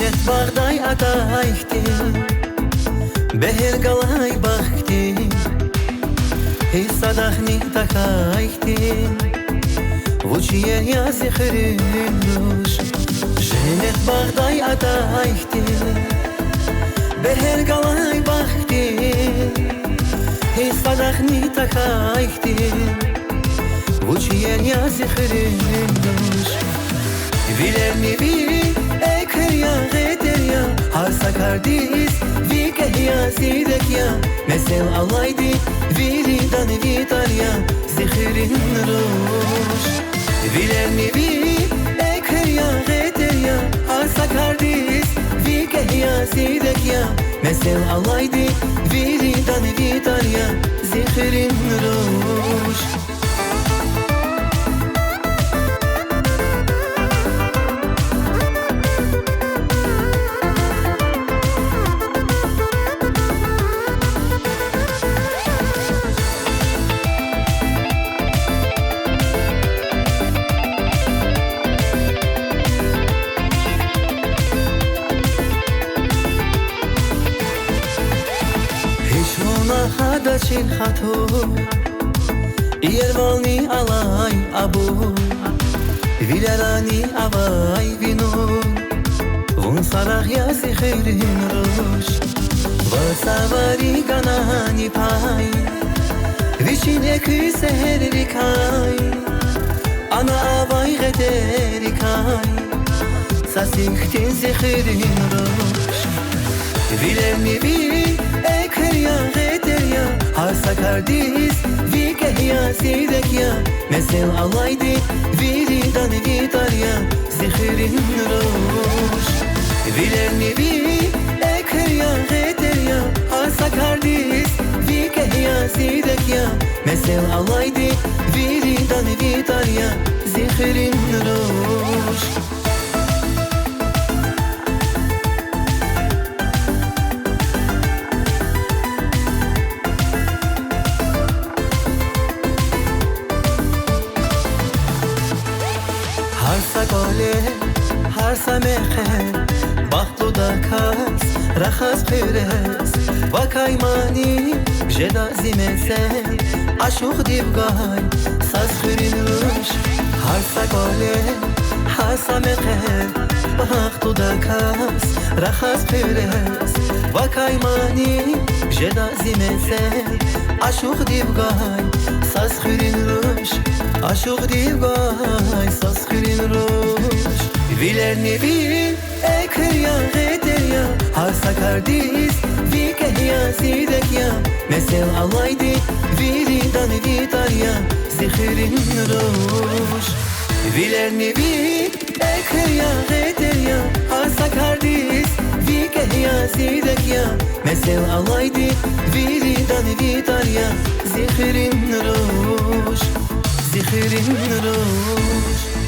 Женет бағдай атайхти Бехер галай бахти Хисадахни такайхти Вучиер я зихринуш Женет бағдай атайхти Бехер галай бахти Хисадахни такайхти Вучиер я зихринуш Vilerni vi ekya gederya Harsa kardis vi kehya sidekya Mesel alaydi viridan vitarya Zikhirin roş Vilerni vi ekya gederya Harsa kardis vi kehya sidekya Mesel alaydi viridan vitarya Zikhirin roş Hadachin hato Yervalni alay abu Vilarani avay vinun Vun sarah ya zikhirin rosh Vasavari ganani pay Vichine küse herikay Ana avay gederikay Sasiktin zikhirin rosh Vilerni vi ekya gederya Harsa kardis vi kehya sidekya Mesel alaydi viridan vitarya Zikhirin roş Vilerni vi ekya gederya Harsa kardis vi kehya sidekya Mesel alaydi viridan vitarya Zikhirin roş Harsa gole, harsa mecher Bakhtu dakas, rakhas pires Vakaymani, jeda zimesen Ashukh divgay, saz khurin rush Harsa gole, harsa mecher Bakhtu dakas, rakhas pires Vakaymani, jeda zimesen Ashukh divgay, saz khurin rush Ashukh divgay, saz khurin rush Vilerni vi ekya gederya Harsa kardis vi kehya sidekya Mesel alaydi viridan vitarya Zikhirin rush Vilerni vi ekya gederya Harsa kardis vi kehya sidekya Mesel alaydi viridan vitarya Zikhirin rush Zikhirin rush